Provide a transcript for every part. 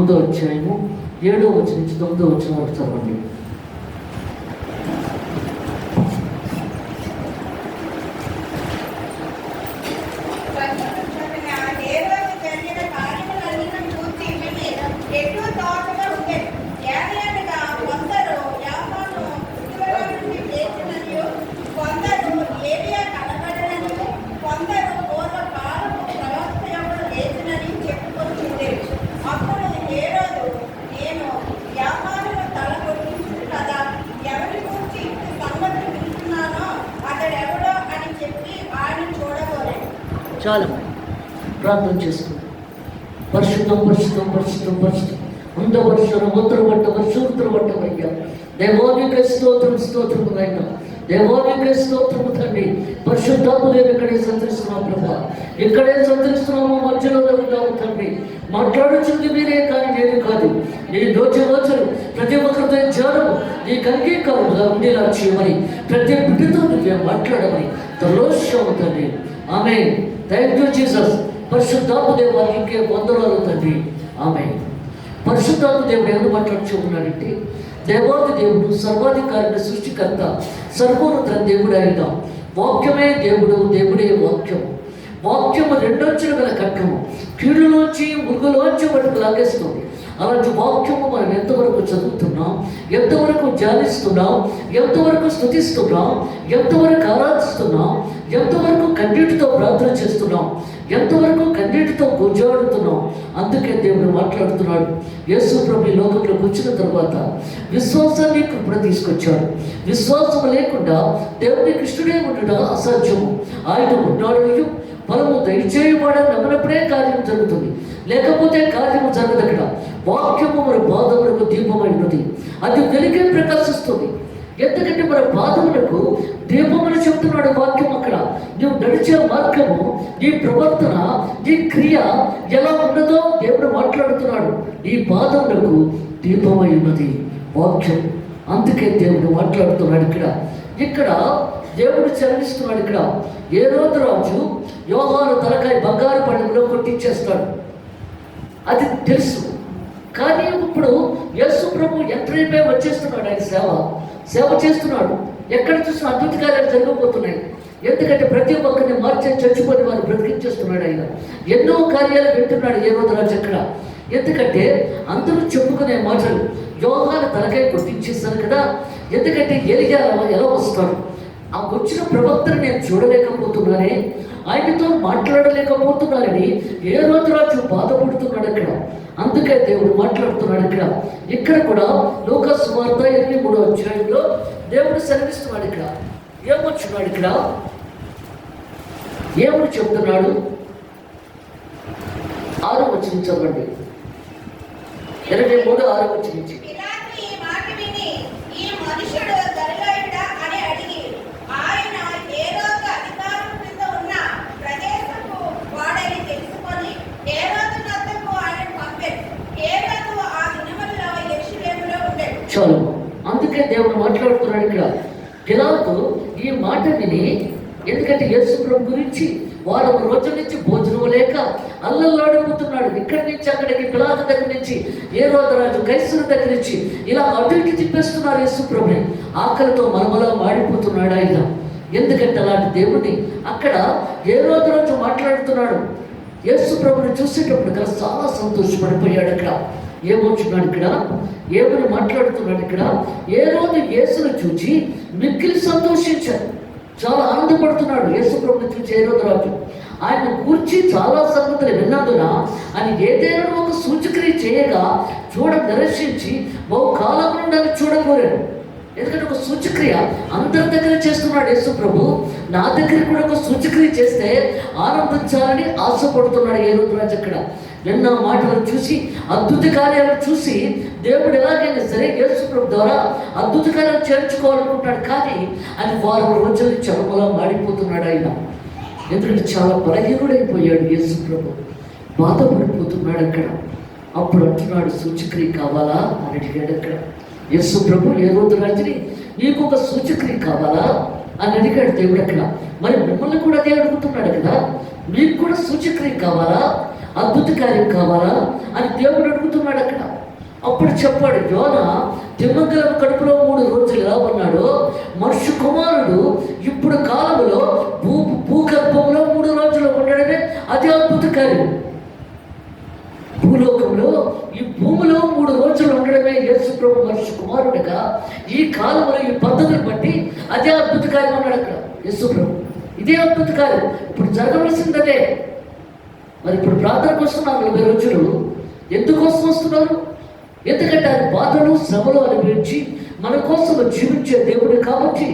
అధ్యాయము 7వ వచనం నుంచి 9వ వచనం వరకు చదవండి. చాలా ప్రార్థన చేసుకుంటాం. పరిశుద్ధం పరిశుద్ధం పరిశుద్ధం పరిశుద్ధం ఉంద వర్షం ఉత్తర పట్ట వర్షోత్తర పట్టమయ్యా. దేవానికి స్తోత్రం స్తోత్రము అయినా దేవానికి స్తోత్రము తండ్రి. పరిశుద్ధాత్మ దేవి ఇక్కడే సంచరిస్తున్నాం ప్రభా, ఇక్కడే సంచరిస్తున్నాము, మధ్యలో జరుగుతాము తండ్రి. మాట్లాడుచుంది మీరే కానీ నేను కాదు. నీ దోచవచలు ప్రతి ఒక్కరితో జ్ఞానము నీకు అంగీకారంగా ఉండేలా చేయమని, ప్రతి బిడ్డతో నువ్వే మాట్లాడమని తలోషము తండ్రి. ఆమేన్. Thank you Jesus. పరిశుద్ధాత్మ దేవునికి వందనాలు తండ్రి. ఆమేన్. పరిశుద్ధాత్మ దేవుడు ఎవరు మాట్లాడుచూ ఉన్నాడంటే, దేవాది దేవుడు సర్వాధికారి సృష్టికర్త సర్వోన్నత దేవుడు అయిన వాక్యమే దేవుడు, దేవుడే వాక్యం. వాక్యము రెండొచ్చిన గల ఖడ్గము కీళ్ళలోంచి మురుగులోంచి వాటికి లాగేస్తుంది. అలాంటి వాక్యము మనం ఎంతవరకు చదువుతున్నాం, ఎంతవరకు ధ్యానిస్తున్నాం, ఎంతవరకు స్తుతిస్తున్నాం, ఎంతవరకు ఆరాధిస్తున్నాం, ఎంతవరకు కన్నీటితో ప్రార్థన చేస్తున్నాం, ఎంతవరకు కన్నీటితో గుజ్జాడుతున్నాం. అందుకే దేవుడు మాట్లాడుతున్నాడు. యేసు ప్రభు లోకంలోకి వచ్చిన తర్వాత విశ్వాసాన్ని కృపణ తీసుకొచ్చాడు. విశ్వాసం లేకుండా దేవుని కృష్ణుడే ఉండడం అసాధ్యము. ఆయన ఉన్నాడు, ఫలము దయచేయబడని నమ్మినప్పుడే కార్యం జరుగుతుంది, లేకపోతే కార్యము జరగదు. అక్కడ వాక్యము మన పాదములకు దీపమైనది, అది వెలిగే ప్రకాశిస్తుంది. ఎందుకంటే మన పాదములకు దీపమని చెప్తున్నాడు వాక్యం. అక్కడ నువ్వు నడిచే మార్గము, నీ ప్రవర్తన, నీ క్రియ ఎలా ఉన్నదో దేవుడు మాట్లాడుతున్నాడు. నీ పాదములకు దీపమై ఉన్నది వాక్యం. అందుకే దేవుడు మాట్లాడుతున్నాడు. ఇక్కడ దేవుడు చదివిస్తున్నాడు. ఇక్కడ హేరోదు రాజు యోహాను తలకాయ బంగారు పళ్ళెంలో కొట్టించేస్తాడు, అది తెలుసు. కానీ ఇప్పుడు యేసు ప్రభు ఎంట్రీపై వచ్చేస్తున్నాడు. ఆయన సేవ చేస్తున్నాడు. ఎక్కడ చూసినా అద్భుత కార్యాలు జరగబోతున్నాయి. ఎందుకంటే ప్రతి ఒక్కరిని మార్చే చచ్చిపోయిన వారు బ్రతికించేస్తున్నాడు. ఆయన ఎన్నో కార్యాలు వింటున్నాడు హేరోదు రాజు అక్కడ. ఎందుకంటే అందరూ చెప్పుకునే మాటలు, యోహాను తలకాయ కొట్టించేస్తాను కదా, ఎందుకంటే ఎలియా ఎలా వస్తాడు, ఆ వచ్చిన ప్రవక్తను నేను చూడలేకపోతున్నానే, ఆయనతో మాట్లాడలేకపోతున్నానని హేరోదు రాజు బాధపడుతున్నాడు అక్కడ. అందుకే దేవుడు మాట్లాడుతున్నాడు. ఇక్కడ కూడా లూకా సువార్త 8వ అధ్యాయంలో దేవుడు సెలవిస్తున్నాడు. ఏమొచ్చున్నాడు ఏమని చెప్తున్నాడు? 6వ వచనం చదవండి. 23:6వ వచనం నుంచి. చాలు. అందుకే దేవుడు మాట్లాడుతున్నాడు. పిలాతు ఈ మాట విని, ఎందుకంటే యేసు ప్రభు గురించి వారం రోజుల నుంచి భోజనం లేక అల్లల్లాడిపోతున్నాడు. ఇక్కడి నుంచి అక్కడికి, పిలాతు దగ్గర నుంచి హేరోదు రాజు, కైసరు దగ్గర నుంచి ఇలా అటు ఇటు తిప్పేస్తున్నారు యేసు ప్రభుని. ఆకలితో మనమలా మాడిపోతున్నాడు ఆయన. ఎందుకంటే అలాంటి దేవుడిని అక్కడ హేరోదు రాజు మాట్లాడుతున్నాడు. యేసు ప్రభుని చూసేటప్పుడు చాలా సంతోషపడిపోయాడు. ఏమొచ్చున్నాడు ఏమని మాట్లాడుతున్నాడు? హేరోదు యేసును చూచి మిక్కిలి సంతోషించాడు, చాలా ఆనందపడుతున్నాడు. యేసు ప్రభుని చూసి హేరోదు రాజు ఆయన కూర్చి చాలా సంగతులు విన్నందున ఆయన ఏదైనా ఒక సూచక్రియ చేయగా చూడ నిరసించి బహుకాలం నుండి అని చూడకూరాడు. ఎందుకంటే ఒక సూచక్రియ అందరి దగ్గర చేస్తున్నాడు యేసు ప్రభు, నా దగ్గర కూడా ఒక సూచక్రియ చేస్తే ఆనందించాలని ఆశపడుతున్నాడు హేరోదు రాజు. అక్కడ విన్న మాటలను చూసి, అద్భుత కార్యాలను చూసి దేవుడు ఎలాగైనా సరే యేసు ప్రభు ద్వారా అద్భుత కార్యాలు చేర్చుకోవాలనుకుంటాడు. కానీ ఆయన వారం రోజుల నుంచి అరుమలా మాడిపోతున్నాడు ఆయన. ఎందుకంటే చాలా బలహీనుడైపోయాడు యేసు ప్రభు, బాధపడిపోతున్నాడు అక్కడ. అప్పుడు అంటున్నాడు, సూచక్రియ కావాలా అని అడిగాడు యేసు ప్రభు హేరోదు రాజుని. నీకు ఒక సూచక్రియ కావాలా అని అడిగాడు దేవుడు అక్కడ. మరి మిమ్మల్ని కూడా అదే అడుగుతున్నాడు కదా, మీకు కూడా సూచక్రియ కావాలా అద్భుత కార్యం కావాలా అని దేవుడు అడుగుతున్నాడు అక్కడ. అప్పుడు చెప్పాడు, యోనా తిమ్మగలం కడుపులో 3 రోజులు ఎలా ఉన్నాడో మనుష్య కుమారుడు ఇప్పుడు కాలంలో భూగర్భంలో 3 రోజులు ఉండడమే అదే అద్భుత కార్యం. భూలోకంలో ఈ భూమిలో 3 రోజులు ఉండడమే యేసు ప్రభు మనుష్య కుమారుడుగా ఈ కాలంలో ఈ పద్ధతిని బట్టి అదే అద్భుత కార్యం అన్నాడు అక్కడ యేసు ప్రభు. ఇదే అద్భుత కార్యం ఇప్పుడు జరగవలసిందనే. మరి ఇప్పుడు ప్రార్థనకు వస్తున్నారు 40 రోజులు. ఎందుకోసం వస్తున్నారు? ఎందుకంటే ఆయన బాధలు శ్రమలు అనుభవించి మన కోసం జీవించే దేవుడు కాబట్టి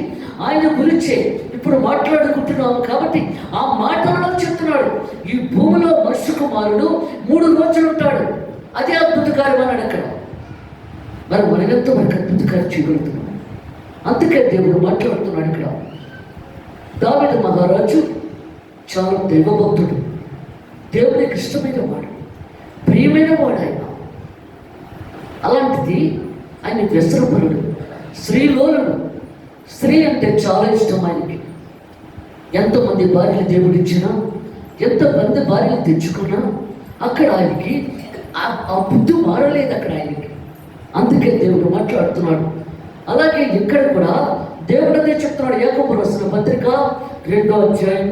ఆయన గురించే ఇప్పుడు మాట్లాడుకుంటున్నాము. కాబట్టి ఆ మాటలలో చెప్తున్నాడు, ఈ భూమిలో మనుష్య కుమారుడు 3 రోజులు ఉంటాడు, అదే అద్భుత కార్యం అన్నాడు అక్కడ. మరి మనమెంతో మనకు అద్భుత కార్యం చేయగలుగుతున్నాం. అందుకే దేవుడు మాట్లాడుతున్నాడు ఇక్కడ. దావీదు మహారాజు చాలా దైవభక్తుడు, దేవునికి ఇష్టమైన వాడు, ప్రియమైన వాడు ఆయన. అలాంటిది ఆయన వ్యసనపరుడు, స్త్రీలోలుడు. స్త్రీ అంటే చాలా ఇష్టం ఆయనకి. ఎంతమంది భార్యలు దేవుడు ఇచ్చినా, ఎంతమంది భార్యలు తెచ్చుకున్నా అక్కడ ఆయనకి ఆ బుద్ధి మారలేదు అక్కడ ఆయనకి. అందుకే దేవుడు మాట్లాడుతున్నాడు. అలాగే ఇక్కడ కూడా దేవుడు అదే చెప్తున్నాడు. యాకోబు రాసిన పత్రిక 2వ అధ్యాయం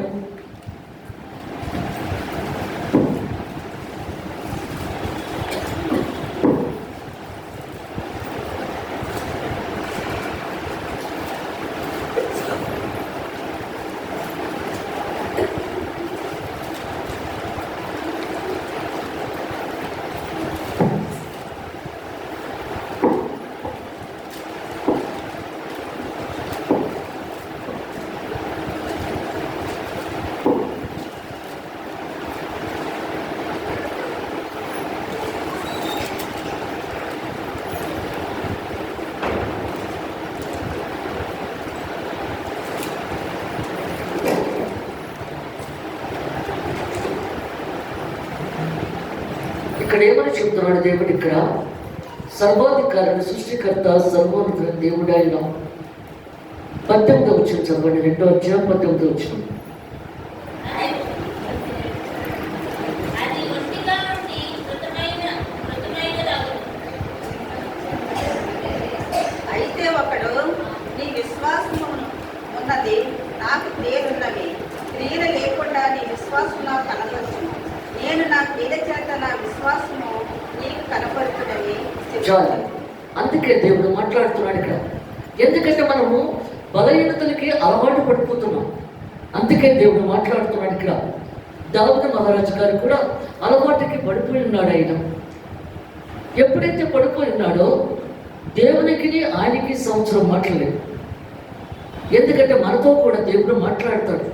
ఇక్కడ ఏమని చెప్తున్నాడు దేవుడు? ఇక్కడ సర్వాధికారిని సృష్టికర్త సర్వోన్నత దేవుడు ఆయన. 18వ వచనం చదవండి. 2వ అధ్యాయం 18వ వచనం. అయితే ఒకడు నీ విశ్వాసము ఉన్నది నాకు క్రియలున్నవి, క్రియలు లేకుండా నీ విశ్వాసం నాకు కనపరచును. నేను నా క్రియల చేత నా విశ్వాసము నీకు కనపరుచునని చాలు. అందుకే దేవుడు మాట్లాడుతున్నాడు ఇక్కడ. ఎందుకంటే మనము బలహీనతలకి అలవాటు పడిపోతున్నాం. అందుకే దేవుడు మాట్లాడుతున్నాడు ఇక్కడ. దావీదు మహారాజు గారు కూడా అలవాటుకి పడిపోయి ఉన్నాడు ఆయన. ఎప్పుడైతే పడిపోయి ఉన్నాడో దేవునికి ఆయనకి సంవత్సరం మాట్లాడలేదు. ఎందుకంటే మనతో కూడా దేవుడు మాట్లాడతాడు.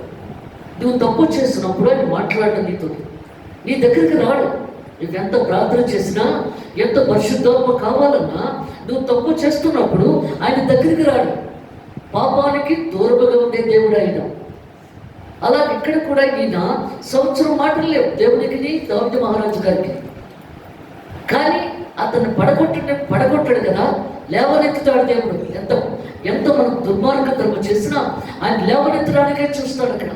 నువ్వు తప్పు చేసినప్పుడు ఆయన మాట్లాడడం నీతో, నీ దగ్గరికి రాడు. నువ్వు ఎంత ప్రార్థన చేసినా, ఎంత పరిశుద్ధాత్మ కావాలన్నా, నువ్వు తప్పు చేస్తున్నప్పుడు ఆయన దగ్గరికి రాడు. పాపానికి దూరముగా ఉండే దేవుడు ఆయన. అలాగే ఇక్కడ కూడా ఈయన సంవత్సరం మాటలు లేవు దేవునికి, దావీదు మహారాజు గారికి. కానీ అతన్ని పడగొట్టాడు కదా, లేవనెత్తుతాడు దేవుడు. ఎంత మనం దుర్మార్గతను చేసినా ఆయన లేవనెత్తడానికే చూస్తాడు అక్కడ.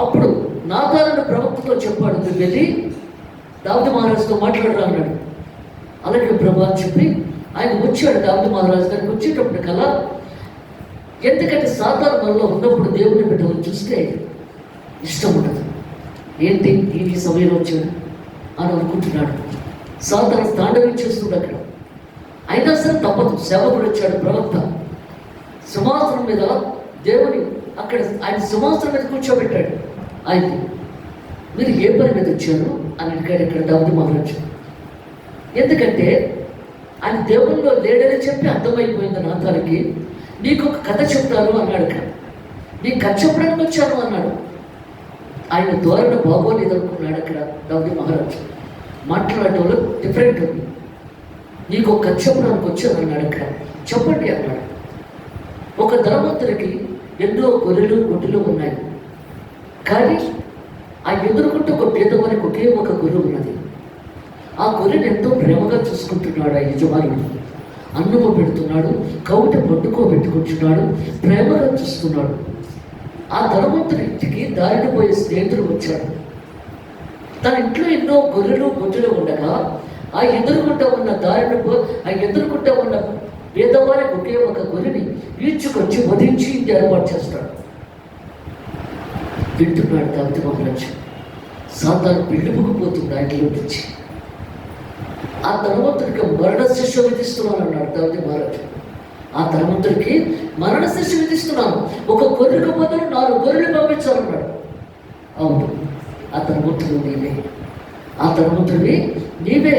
అప్పుడు నాతాను ప్రవక్తతో చెప్పాడు, నువ్వు వెళ్ళి దావీదు మహారాజుతో మాట్లాడరా అన్నాడు. అలాగే ప్రభు అని చెప్పి ఆయన వచ్చాడు దావీదు మహారాజు గారికి. వచ్చేటప్పుడు కల్లా, ఎందుకంటే సాతాను మనలో ఉన్నప్పుడు దేవుని బిడ్డలను చూస్తే ఇష్టం ఉండదు. ఏంటి ఈ సమయంలో వచ్చాడు అని అనుకుంటున్నాడు. సాతాను తాండవం చేస్తుంది అక్కడ. అయినా సరే తప్పదు. సేవకుడు వచ్చాడు, ప్రవక్త సింహాసనం మీద, దేవుని అక్కడ ఆయన సింహాసనం మీద కూర్చోబెట్టాడు. ఆయన్ని, మీరు ఏ పని మీద వచ్చారు అని అడిగాడు ఇక్కడ దావీదు మహారాజు. ఎందుకంటే ఆయన దేవుల్లో లేడని చెప్పి అర్థమైపోయింది నాతానికి. నీకు ఒక కథ చెప్తాను అన్నాడు. ఇక్కడ నీ కథ చెప్పడానికి వచ్చాను అన్నాడు. ఆయన ధోరణ బాగోలేదు అనుకున్నాడు అక్కడ దావీదు మహారాజు. మాట్లాడటంలో డిఫరెంట్ ఉంది. నీకు ఒక కథ చెప్పడానికి వచ్చాను అన్నాడు. అక్కడ చెప్పండి అన్నాడు. ఒక ధనవంతుడికి ఎన్నో గొర్రెలు గొడ్డులు ఉన్నాయి. కానీ ఆ ఎదురుకుంటూ ఒక పేదవానికి ఒకే ఒక గొర్రె ఉన్నది. ఆ గొర్రెని ఎంతో ప్రేమగా చూసుకుంటున్నాడు ఆ యజమానుడు. అన్నము పెడుతున్నాడు, కౌట పట్టుకోబెట్టుకుంటున్నాడు, ప్రేమగా చూస్తున్నాడు. ఆ ధనవంతుడి ఇంటికి దారిని పోయే స్నేహితుడు వచ్చాడు. తన ఇంట్లో ఎన్నో గొర్రెలు గొడ్డులు ఉండగా ఆ ఎదురుకుంటా ఉన్న ఆ ఎదురుకుంటా ఉన్న పేదవారికి ఒకే ఒక గొర్రెని ఈడ్చుకొచ్చి వధించి ఏర్పాటు చేస్తాడు. వింటున్నాడు దావిది మహారాజు. సాతాను పెళ్ళిపుకుపోతుంది ఆయనలో నుంచి. ఆ ధనవంతుడికి మరణ శిక్ష విధిస్తున్నాను అన్నాడు దావిది మహారాజు. ఆ ధనవంతుడికి మరణ శిక్ష విధిస్తున్నాను, ఒక గొర్రెకు బదులు 4 గొర్రెలు పంపించాలన్నాడు. అవును, ఆ ధనవంతుడు నీవే, ఆ ధనవంతుడిని నీవే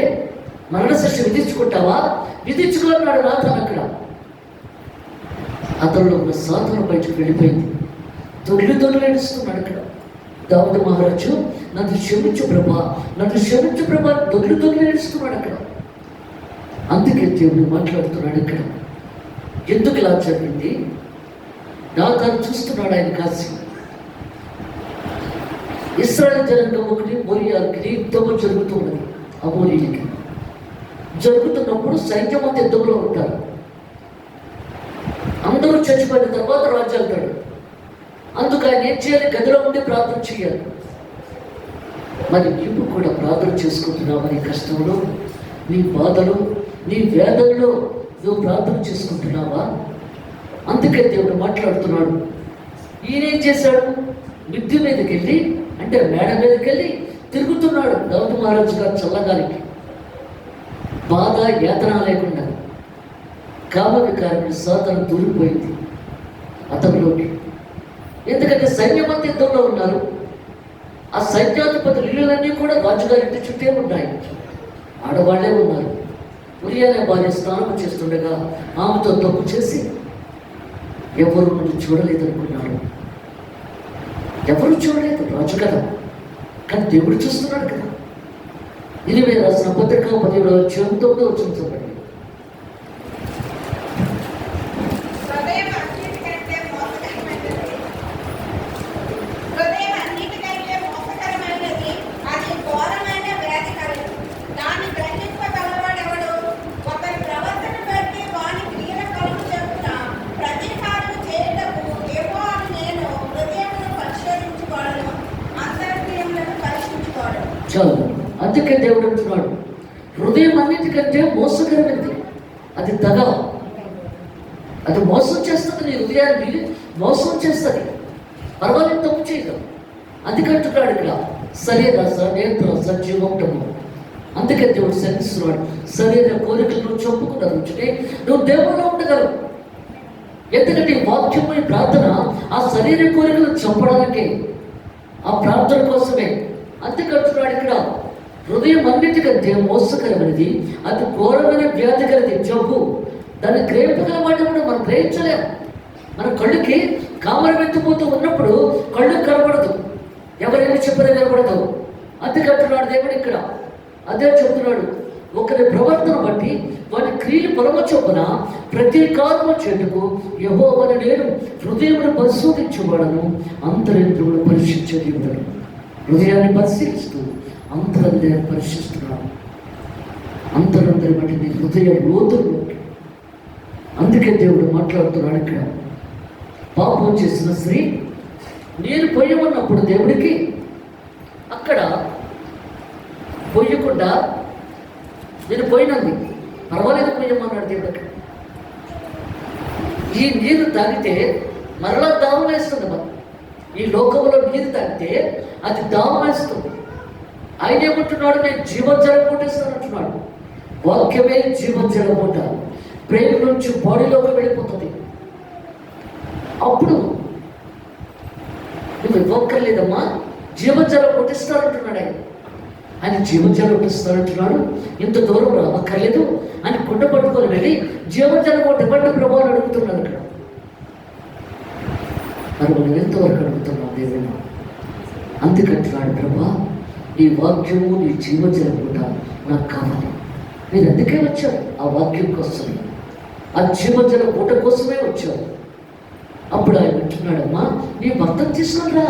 మరణ శిక్ష విధించుకుంటావా? విధించుకున్నాడు నాథన్. అక్కడ అతనిలో ఉన్న సాధన బయటకు వెళ్ళిపోయింది. దొర్లు ఏడుస్తున్నాడు అక్కడ. దావిది మహారాజు, నన్ను క్షమించు ప్రభా, నన్ను క్షమించు ప్రభా, దొర్లు ఏడుస్తున్నాడు అక్కడ. అందుకే దేవుడు మాట్లాడుతున్నాడు ఇక్కడ. ఎందుకు ఇలా జరిగింది? నాథన్ చూస్తున్నాడు ఆయన కాసి. ఇశ్రాయేలు జనాంగం ఒకటి మోరియాకి యుద్ధము జరుగుతూ ఉన్నది. అమోరీలకి జరుగుతున్నప్పుడు సైన్యం అంత యుద్ధంలో ఉంటారు. అందరూ చచ్చిపోయిన తర్వాత రాజు వెళ్తాడు. అందుకు ఆయన ఏం చేయాలి? గదిలో ఉండి ప్రార్థన చేయాలి. మరి నీవు కూడా ప్రార్థన చేసుకుంటున్నావు. నీ కష్టంలో, నీ బాధలు, నీ వేదనలో నువ్వు ప్రార్థన చేసుకుంటున్నావా? అందుకే దేవుడు మాట్లాడుతున్నాడు. ఈయనేం చేశాడు? మిద్ది మీదకి వెళ్ళి, అంటే మేడ మీదకి వెళ్ళి తిరుగుతున్నాడు దావిది మహారాజు గారు చల్లగాలికి. బాధ యాతన లేకుండా కామవికారమైన సాతాను దూరిపోయింది అతనిలోకి. ఎందుకంటే సైన్యమంతా యుద్ధంలో ఉన్నారు. ఆ సైన్యాధిపతులు ఇళ్ళన్నీ కూడా రాజుగారి ఇంటి చుట్టే ఉన్నాయి. ఆడవాళ్లే ఉన్నారు. ఉరియా భార్య స్నానం చేస్తుండగా ఆమెతో తప్పు చేసి ఎవరు నన్ను చూడలేదనుకున్నారు. ఎవరు చూడలేదు, రాజు కదా, కానీ దేవుడు చూస్తున్నాడు కదా. ఇనివే రాసిన పత్రిక 17:9 చూడండి. చాలు. అందుకే దేవుడు అంటున్నాడు, హృదయం అన్నిటికంటే మోసకరమైనది. అది దగ, అది మోసం చేస్తుంది. నీ హృదయాన్ని మోసం చేస్తుంది. పర్వాలేదు, తప్పు చేయడం. అందుకంటున్నాడు ఇక్కడ శరీరాశ, నేత్రాశ, జీవోక్తము. అందుకే దేవుడు శంకిస్తున్నాడు. శరీర కోరికలను చంపుకున్న రుచిని నువ్వు దేవుల్లో ఉండగలవు. ఎందుకంటే ఈ వాక్యము, ఈ ప్రార్థన ఆ శరీర కోరికలను చంపడానికే, ఆ ప్రార్థన కోసమే. అందుకంటున్నాడు ఇక్కడ, హృదయం అన్నిటికంటే మోసకరమైనది, అది ఘోరమైన వ్యాధి కలిది, జబ్బు. దాన్ని గ్రహింపగల మాట కూడా మనం గ్రహించలేము. మన కళ్ళుకి కామరం ఎత్తిపోతూ ఉన్నప్పుడు కళ్ళు కనబడదు, ఎవరైనా చెప్పినా కనబడదు. అందుకంటున్నాడు దేవుడు ఇక్కడ. అదే చెప్తున్నాడు, ఒకరి ప్రవర్తన బట్టి వాటి క్రియలు పొలమ చొప్పున ప్రతీకారము చేటుకు యెహోవాను నేను హృదయమును పరిశోధించువాడను, అంతరింద్రియమును పరీక్షించే దేవుడు. హృదయాన్ని పరిశీలిస్తూ అంతరంద్రియాన్ని పరీక్షిస్తున్నాడు. అంతరంద్రియం అంటే నీ హృదయ లోతుల్లోకి. అందుకే దేవుడు మాట్లాడుతున్నాడు ఇక్కడ. పాపం చేసిన స్త్రీ నేను పోయమన్నప్పుడు దేవుడికి అక్కడ పోయకుండా నేను పోయినంది, పర్వాలేదు పోయమన్నాడు దేవుడికి. ఈ నీరు తాగితే మరలా దాహం వేస్తుంది. మనం ఈ లోకంలో నీరు తాగితే అది దాహం వేస్తుంది. ఆయన ఏమంటున్నాడు? నేను జీవజలం పుట్టిస్తానంటున్నాడు. వాక్యమే జీవజలం పూట బ్రెయిన్ నుంచి బాడీలోకి వెళ్ళిపోతుంది. అప్పుడు నువ్వు ఇవ్వక్కర్లేదమ్మా, జీవజలం పుట్టిస్తానంటున్నాడు ఆయన. ఆయన జీవజలం పుట్టిస్తానంటున్నాడు. ఇంత దూరం రావక్కర్లేదు అని కుండ పట్టుకొని వెళ్ళి జీవజలం ఇవ్వండి ప్రభు అని అడుగుతున్నాడు అక్కడ. మరి మనం ఎంతవరకు అడుగుతున్నాం దేవుడు? అందుకంటున్నాడు, ప్రభా నీ వాక్యము, నీ జీవజలం కూడా నాకు కావాలి. మీరు అందుకే వచ్చారు, ఆ వాక్యం కోసమే, ఆ జీవజల పూట కోసమే వచ్చారు. అప్పుడు ఆయన అంటున్నాడమ్మా, నీ భర్తను తీసుకుని రా,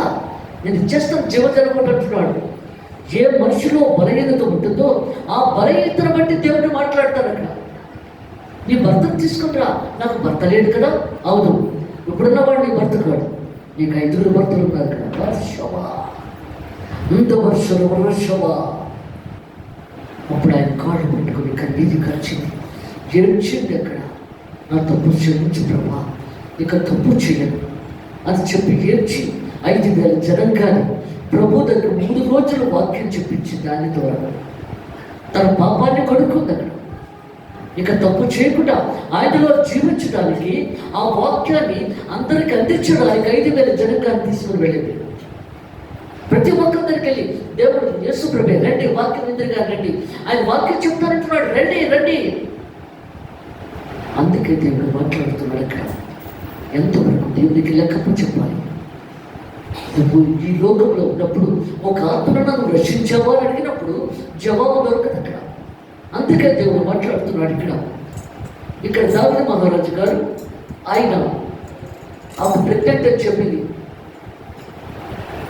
నేను ఇచ్చేస్తాను జీవజల పూట అంటున్నాడు. ఏ మనిషిలో బలహీనత ఉంటుందో ఆ బలహీనతను బట్టి దేవుడు మాట్లాడతాడు అక్కడ. నీ భర్తను తీసుకుని రా. నాకు భర్త లేడు కదా. అవును, ఇప్పుడున్నవాడు నీ భర్త కాడు, నీకు 5 భర్తలు ఉన్నారు కదా. ఇంత వర్షవా. అప్పుడు ఆయన కాళ్ళు పెట్టుకుని కన్నీరు ఖర్చింది, ఏడ్చింది. అక్కడ నా తప్పు క్షమించు ప్రభా, ఇక తప్పు చేయను అని చెప్పి ఏడ్చి 5,000 జనంగాని ప్రభు దగ్గర 3 రోజులు వాక్యం చెప్పించి దాని ద్వారా తన పాపాన్ని కడుక్కుంది. అక్కడ ఇక తప్పు చేయకుండా ఆయనలో జీవించడానికి ఆ వాక్యాన్ని అందరికి అందించడానికి 5,000 జనంగాని తీసుకుని వెళ్ళింది. ప్రతి ఒక్కరి దగ్గరికి వెళ్ళి దేవుడు యేసు ప్రభే రండి, వాక్యం ఎదురుగా రండి, ఆయన వాక్యం చెప్తానంటున్నాడు, రండి రండి. అందుకే దేవుడు మాట్లాడుతున్నాడు. అక్కడ ఎంతవరకు దేవునికి లెక్కపు చెప్పాలి. నువ్వు ఈ లోకంలో ఉన్నప్పుడు ఒక ఆత్మను నన్ను రక్షించావా అని అడిగినప్పుడు జవాబు దొరకదు అక్కడ. అందుకే దేవుడు మాట్లాడుతున్నాడు. ఇక్కడ దావీదు మహారాజు గారు ఆయన ఆమె ప్రెగ్నెంట్ అని చెప్పింది.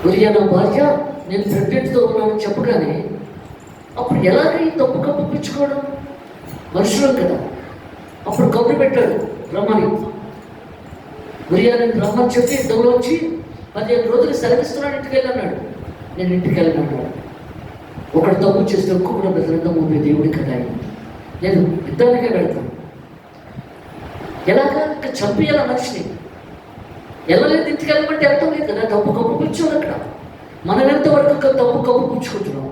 ఉరియా నా భార్య నేను ప్రెగ్నెంట్తో ఉన్నానని చెప్పగానే అప్పుడు ఎలాగై తప్పు కప్పించుకోవడం? మనుషులం కదా. అప్పుడు కబురు పెట్టాడు రమ్మని. ఉరియా నేను రమ్మని చెప్పి యుద్ధంలో వచ్చి 15 రోజులు సెలవిస్తున్నాడు, ఇంటికి వెళ్ళన్నాడు. నేను ఇంటికి వెళ్ళినాడు. ఒకడు తప్పు చేస్తే ఒక్కొక్కడు బెదరంతం ఉండే దేవుడి కదా ఆయన. నేను యుద్ధానికే వెళ్తాను. ఎలాగా ఇంకా చంపేయాల మనిషిని. వెళ్ళలేదు, ఇంటికి వెళ్ళమంటే అర్థం లేదు కదా. తప్పు కప్పు పుచ్చుకోవాలి. అక్కడ మనం ఎంతవరకు తప్పు కప్పు పుచ్చుకుంటున్నాం.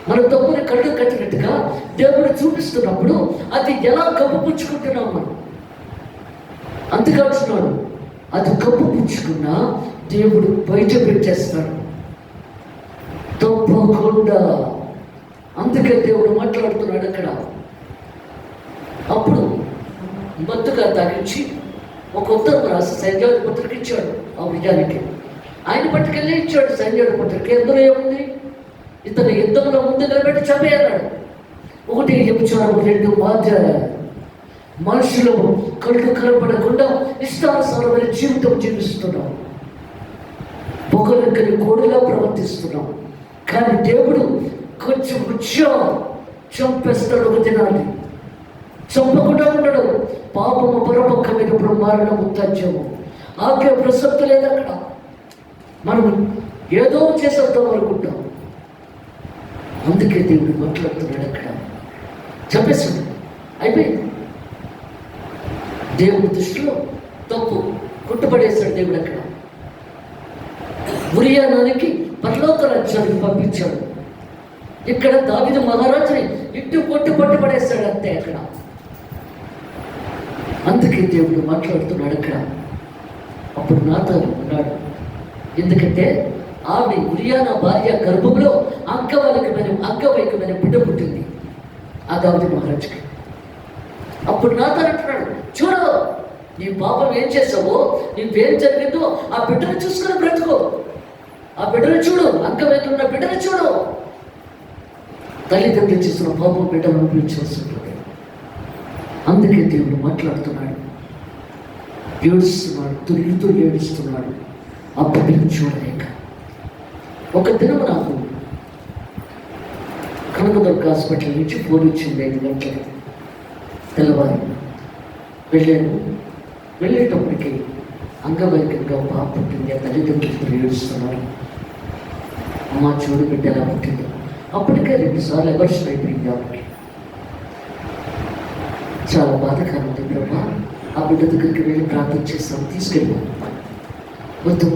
మన తప్పుని కళ్ళు కట్టినట్టుగా దేవుడు చూపిస్తున్నప్పుడు అది ఎలా కప్పు పుచ్చుకుంటున్నాం మనం. అంతేకాల్సినాడు అది కప్పు పుచ్చుకున్నా దేవుడు బయట పెట్టేస్తాడు తప్పకుండా. అందుకే దేవుడు మాట్లాడుతున్నాడు అక్కడ. అప్పుడు మత్తుగా తాగించి ఒక ఉత్తరం రాసి సైన్యాధి పత్రిక ఇచ్చాడు ఆ విజయానికి. ఆయన పట్టుకెళ్ళి ఇచ్చాడు సైన్యాధి పత్రిక. ఎందులో ఏముంది? ఇతను యుద్ధంలో ముందు నిలబెట్టి చంపేయన్నాడు. 1 వ్యభిచారం, 2 మాధ్యాలు. మనుషులు కళ్ళు కనపడకుండా ఇష్టానుసారమైన జీవితం జీవిస్తున్నాం. పొగలెక్కని కోడిలా ప్రవర్తిస్తున్నాం. కానీ దేవుడు కొంచెం చంపేస్తాడు. ఒక దినాన్ని చంపకుండా ఉండడు. పాపము పరపక్కమైనప్పుడు మారణము తథ్యము. ఆజ్ఞ ప్రసక్తి లేదు అక్కడ. మనం ఏదో చేసేద్దాం అనుకుంటాం. అందుకే దేవుడు మాట్లాడుతున్నాడు అక్కడ. చంపేస్తాడు, అయిపోయింది. దేవుడి దృష్టిలో తప్పు కుట్టుపడేశాడు దేవుడు అక్కడ. ఉరియానానికి పరలోక రాజ్యానికి పంపించాడు. ఇక్కడ దావీదు మహారాజుని ఇట్టు పట్టుపడేశాడు అంతే అక్కడ. అందుకే దేవుడు మాట్లాడుతున్నాడు అక్కడ. అప్పుడు నాతో ఉన్నాడు. ఎందుకంటే ఆమె ఉరియానా భార్య గర్భంలో అంగవైకమైన బిడ్డ పుట్టింది ఆ దావీదు మహారాజుకి. అప్పుడు నాతో అంటున్నాడు, చూడు నీ పాపం ఏం చేసావో, నీవేం జరిగిందో ఆ బిడ్డను చూసుకుని బ్రతుకో. ఆ బిడ్డను చూడు, అంగవైకం ఉన్న బిడ్డను చూడు. తల్లిదండ్రులు చేసిన పాపం బిడ్డను అనుభవించాల్సింది. అందుకే దేవుడు మాట్లాడుతున్నాడు. ఏడుస్తున్నాడు, తుల్లితో ఏడుస్తున్నాడు ఆ బిడ్డను చూడలేక. ఒక దినం నాకు కనకదుర్గ హాస్పిటల్ నుంచి ఫోన్ వచ్చింది 5 గంటలకు తెల్లవారు. వెళ్ళేటప్పటికి అంగవైకల్యంగా పాప పుట్టింది. ఆ తల్లిదండ్రులు ఏడుస్తున్నారు. అమ్మ చూడు బిడ్డ ఎలా పుట్టింది. అప్పటికే 2 సార్లు అబర్షన్ అయిపోయింది ఆమెకి. చాలా బాధకరం ఉంది. ప్రభా ఆ బిడ్డ దగ్గరికి వెళ్ళి ప్రార్థన చేస్తాం, తీసుకెళ్ళాం. వద్దు,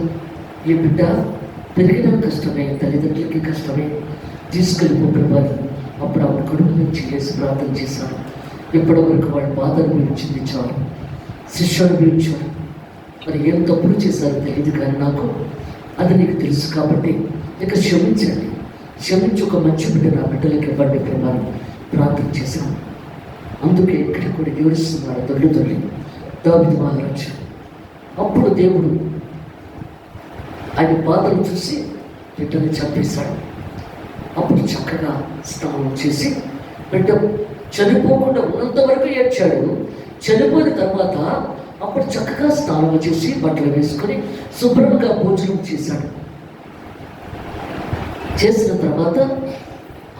ఈ బిడ్డ పెరిగిన కష్టమే, తల్లిదండ్రులకి కష్టమే, తీసుకెళ్ళిపో ప్రభా. అప్పుడు ఆవిడ కడుపు నుంచి చేసి ప్రార్థన చేశాను. ఇప్పటి వరకు వాళ్ళ బాధను గురించింది చాలు, శిష్యుడు గురించారు. మరి ఏం తప్పులు చేశారో తెలియదు, కానీ నాకు అది నీకు తెలుసు కాబట్టి ఇక క్షమించండి, క్షమించి ఒక మంచి బిడ్డ నా బిడ్డలకి ఇవ్వండి ప్రభావం ప్రార్థన చేశాను. అందుకే ఇక్కడ కూడా ఏడుస్తున్నాడు తొలి దావీదు మహారాజు. అప్పుడు దేవుడు ఆయన బాధలు చూసి బిడ్డను చంపేశాడు. అప్పుడు చక్కగా స్నానం చేసి బిడ్డ చనిపోకుండా ఉన్నంత వరకు ఏడ్చాడు. చనిపోయిన తర్వాత అప్పుడు చక్కగా స్నానం చేసి బట్టలు వేసుకొని శుభ్రంగా భోజనం చేశాడు. చేసిన తర్వాత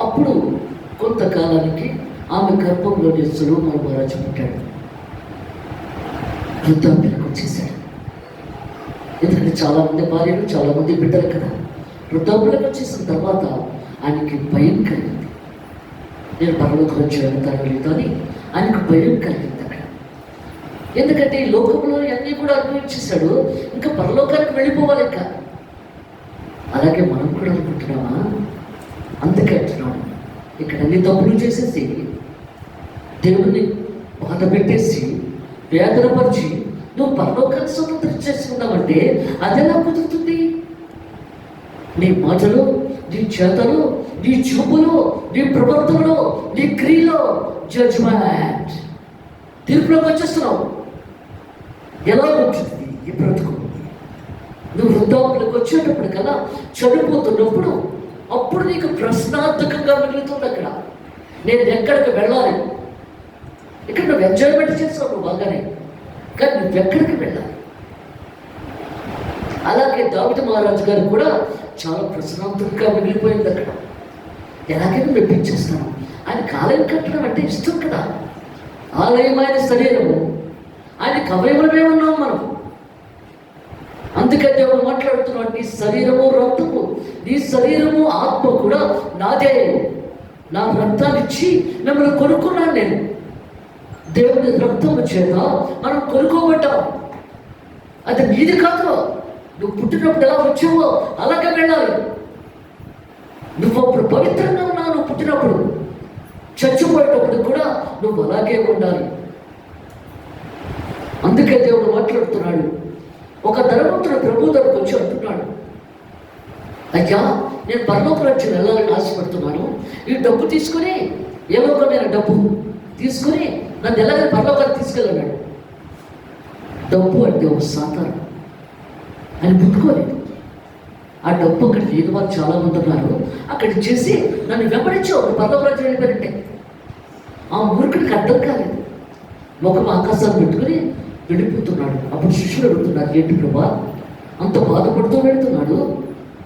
అప్పుడు కొంతకాలానికి ఆమె గర్భంలోని సొలొమోను మహారాజు పుట్టాడు. వృద్ధాప్యానికి వచ్చేసాడు. ఎందుకంటే చాలామంది భార్యలు, చాలామంది బిడ్డలు కదా. వృద్ధాప్యలోకి వచ్చేసిన తర్వాత ఆయనకి భయం కలిగింది. నేను పరలోకం వచ్చి వెళ్తానో లేదో అని ఆయనకు భయం కలిగింది అక్కడ. ఎందుకంటే ఈ లోకంలో అన్నీ కూడా అనుభవించేశాడు, ఇంకా పరలోకానికి వెళ్ళిపోవాలి. ఇంకా అలాగే మనం కూడా అనుకుంటున్నామా? అందుకే అంటున్నాడు, ఇక్కడ అన్ని తప్పులు చేసేసి దేవుణ్ణి బాధ పెట్టేసి వేదనపరిచి నువ్వు పరలోకాన్ని స్వతంత్రం చేసుకున్నావంటే అది ఎలా కుదురుతుంది? నీ మాటలు, నీ చేతలు, నీ చూపులు, నీ ప్రవర్తనలో, నీ క్రియలో జడ్జ్మెంట్, తీర్పులోకి వచ్చేస్తున్నావు. ఎలా ఉంటుంది ఈ బ్రతుకు? నువ్వు వృద్ధాప్యలోకి వచ్చేటప్పుడు కదా, చనిపోతున్నప్పుడు అప్పుడు నీకు ప్రశ్నార్థకంగా మిగులుతుంది. అక్కడ నేను ఎక్కడికి వెళ్ళాలి? ఇక్కడ నువ్వు ఎంజాయ్మెంట్ చేస్తావు నువ్వు బాగానే, కానీ నువ్వు ఎక్కడికి వెళ్ళాలి? అలాగే దావీదు మహారాజు గారు కూడా చాలా ప్రశ్నార్థకంగా మిగిలిపోయింది. అక్కడ ఎలాగైనా మెప్పించేస్తాను. ఆయన కాలం కట్టడం అంటే ఇష్టం కదా. ఆలయమైన శరీరము, ఆయనకి అవయవమే ఉన్నాం మనం. అందుకే దేవుడు మాట్లాడుతున్నాడు, నీ శరీరము రక్తము, నీ శరీరము ఆత్మ కూడా నాదే. నా రక్తాన్ని ఇచ్చి మిమ్మల్ని కొనుక్కున్నాను నేను. దేవుని రక్తము చేత మనం కొనుక్కోబడ్డాం. అది నీది కాదు. నువ్వు పుట్టినప్పుడు ఎలా వచ్చావో అలాగే వెళ్ళాలి. నువ్వు అప్పుడు పవిత్రంగా ఉన్నావు. నువ్వు పుట్టినప్పుడు, చచ్చిపోయేటప్పుడు కూడా నువ్వు అలాగే ఉండాలి. అందుకే దేవుడు మాట్లాడుతున్నాడు. ఒక ధనవంతుడు ప్రభు దగ్గరకు వచ్చి అంటున్నాడు, అయ్యా నేను పరలోక రాజ్యం వెళ్ళాలని ఆశపడుతున్నాను. ఈ డబ్బు తీసుకుని, ఏదో ఒక నేను డబ్బు తీసుకుని నన్ను ఎలాగైనా పరలోకానికి తీసుకెళ్ళన్నాడు. డబ్బు అంటే ఒక సాతాను. ఆయన పుట్టుకోలేదు. ఆ డబ్బు అక్కడ లేని వాళ్ళు చాలా మంది ఉన్నారు. అక్కడ చేసి నన్ను వెంబడించావు, పరలోక రాజ్యం వెళ్ళిపోయారంటే. ఆ మూర్ఖుడికి అర్థం కాలేదు. ముఖం ఆకాశాన్ని పెట్టుకుని వెళ్ళిపోతున్నాడు. అప్పుడు శిష్యులు అడుగుతున్నారు, ఏంటి ప్రభా అంత బాధపడుతూ వెళుతున్నాడు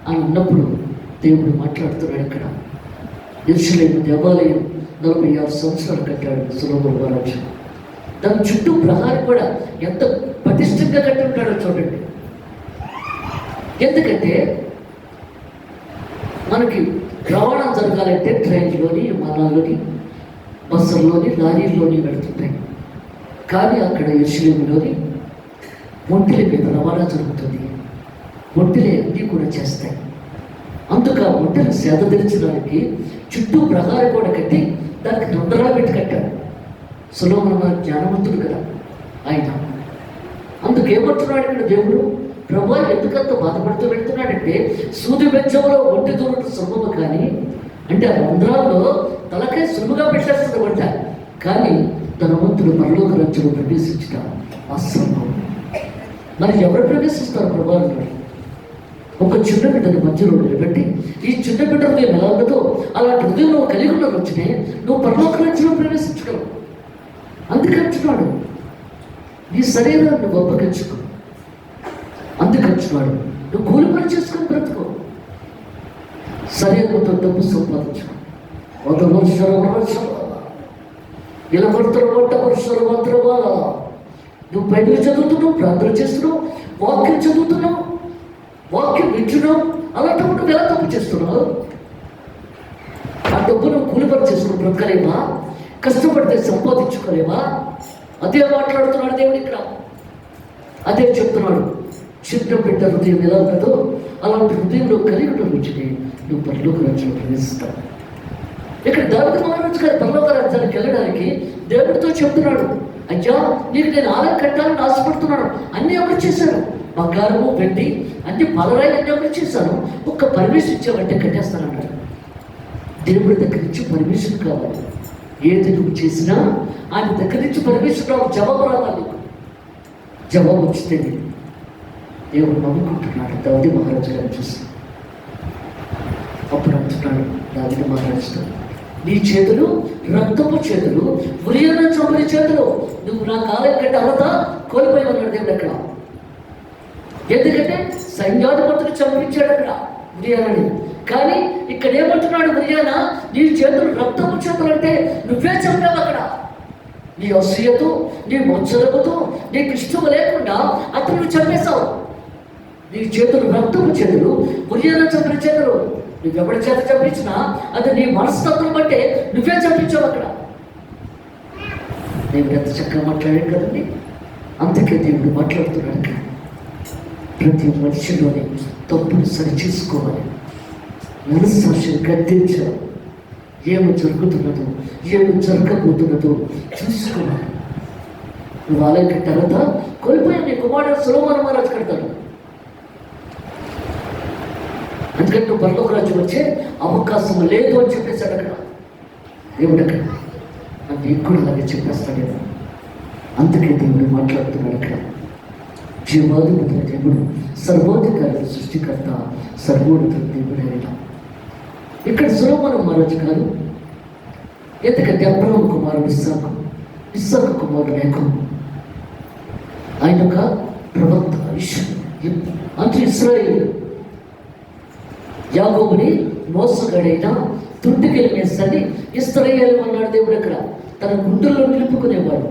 అని ఉన్నప్పుడు దేవుడు మాట్లాడుతున్నాడు. ఇక్కడ యెరూషలేము దేవాలయం 46 సంవత్సరాలు కట్టాడు సొలొమోను మహారాజు. దాని చుట్టూ ప్రహారీ కూడా ఎంత పటిష్టంగా కట్టి ఉంటాడో చూడండి. ఎందుకంటే మనకి రవాణా జరగాలంటే ట్రైన్లోని, విమానాల్లోని, బస్సుల్లోని, లారీల్లోని వెళుతుంటాయి. కానీ అక్కడ యెరూషలేములోని ఒంటెల మీద రవాణా జరుగుతుంది. ఒంటెలే అన్నీ కూడా చేస్తాయి. అందుకు ఆ ఒంటెలు సేద తీర్చడానికి చుట్టూ ప్రహారీ కూడా కట్టి దానికి తొందరగా పెట్టి కట్టాడు. సొలొమోను జ్ఞానవంతుడు కదా ఆయన. అందుకేమంటున్నాడు ఇక్కడ దేవుడు, ప్రభు ఎందుకంత బాధపడుతూ వెళ్తున్నాడంటే సూది బెచ్చంలో ఒంటి దూరట సులభము కానీ, అంటే ఆ రంధ్రాల్లో తలకాయ సులువుగా పెట్టేస్తుంది వంట. కానీ ధనవంతుడు పరలోక రాజ్యంలో ప్రవేశించడం అసంభవం. మరి ఎవరు ప్రవేశిస్తారు ప్రభు అన్నాడు. ఒక చిన్న బిడ్డని మధ్యలో నిలబెట్టి, ఈ చిన్న బిడ్డ హృదయం ఎలా ఉండదో అలాంటి హృదయంలో కలిగి ఉన్న వచ్చినే నువ్వు పరలోక రాజ్యంలో ప్రవేశించగలవు. అందుకంటున్నాడు, నీ శరీరాన్ని ఒప్పగించుకో. అందుకంటున్నాడు, నువ్వు కూలి పని చేసుకొని బ్రతుకో. శరీరంతో డబ్బు సంపాదించుకో. ఇలా కొడుతున్నా నువ్వు బైబిల్ చదువుతున్నావు, ప్రార్థన చేస్తున్నావు, వాక్యం చదువుతున్నావు, వాక్యం వింటున్నావు. అలాంటప్పుడు నువ్వు ఎలా తప్పు చేస్తున్నావు? ఆ డబ్బు నువ్వు కూలి పని చేసుకుని బ్రతకలేవా? కష్టపడితే సంపాదించుకోలేవా? అదే మాట్లాడుతున్నాడు దేవుడు ఇక్కడ. అదే చెప్తున్నాడు, చిన్న బిడ్డ హృదయం ఎలా ఉన్నదో అలాంటి హృదయంలో కలిగి ఉన్న రుచిని నువ్వు పరలోక రాజ్యంలో ప్రవేశిస్తావు. ఇక్కడ దావీదు మహారాజు గారు పరలోక రాజ్యానికి వెళ్ళడానికి దేవుడితో చెప్తున్నాడు, అయ్యా నీకు నేను ఆలయం కట్టాలని ఆశపడుతున్నాను. అన్నీ ఎవరు చేశాను? బంగారము, వెండి, అన్ని పలరాయి అన్నీ ఎవరు చేశాను? ఒక్క పర్మిషన్ ఇచ్చావంటే కట్టేస్తానన్నాడు. దేవుడి దగ్గర నుంచి పర్మిషన్ కావాలి. ఏది నువ్వు చేసినా ఆయన దగ్గర నుంచి పర్మిషన్ రావాలి, జవాబు రావాలి. జవాబు వచ్చితే దేవుడు నమ్ముకుంటున్నాడు. దావీదు మహారాజు గారు చూసి అప్పుడు అంటున్నాడు దావీదు మహారాజుతో, నీ చేతులు రక్తపు చేతులు, ఉరియన చంపని చేతులు, నువ్వు నా కాలం కంటే అర్హత కోల్పోయి ఉన్నాడు దేవుడు అక్కడ. ఎందుకంటే సైన్యాధిపతిని చంపించాడు అక్కడ ఉరియానని. కానీ ఇక్కడ ఏమంటున్నాడు ఉరియాన, నీ చేతులు రక్తపు చేతులు అంటే నువ్వే చంపావు అక్కడ. నీ అసూయతో, నీ మత్సరముతో, నీకు ఇష్టం లేకుండా అతను చంపేశావు. నీ చేతులు రక్తపు చేతులు, ఉరియన చంపిన చేతులు. నువ్వెవరి చేత చంపించినా అది నీ మనస్తత్వం బట్టే నువ్వే చంపించావు అక్కడ. దేవుడు ఎంత చక్కగా మాట్లాడాడు కదండి. అందుకే దేవుడు మాట్లాడుతున్నాడు ఇక్కడ. ప్రతి మనిషిలోని తప్పును సరిచేసుకోవాలి, మనస్సాక్షిని గద్దించాలి, ఏమి జరుగుతున్నదో ఏమి జరగబోతున్నదో చూసుకోవాలి. నువ్వు ఆలయం కట్టారదా, కోల్పోయిన నీ కుమారుడు సొలొమోను మహారాజు కడతాడు. ఎందుకంటే నువ్వు పరలోక రాజ్యం వచ్చే అవకాశం లేదు అని చెప్పేశాడు అక్కడ దేవుడు. అక్కడ నీకు కూడా అలాగే చెప్పేస్తాడేమో. అందుకే దేవుడు మాట్లాడుతున్నాడు అక్కడ. జీవాధిపతుల దేవుడు, సర్వాధికారి సృష్టికర్త, సర్వోన్నతుల దేవుడు అయిన ఇక్కడ సొలొమోను మహారాజు గారు. ఎందుకంటే అబ్రహాము కుమారుడు ఇస్సాకు కుమారుడు యాకోబు. ఆయన ఒక ప్రవక్త, అంటే ఇశ్రాయేలు. యాకోబుని మోసగాడైన తుంటికెళ్ళేసని ఇశ్రాయేలు అన్నాడు దేవుడు అక్కడ. తన గుండెల్లో నిలుపుకునేవాడు.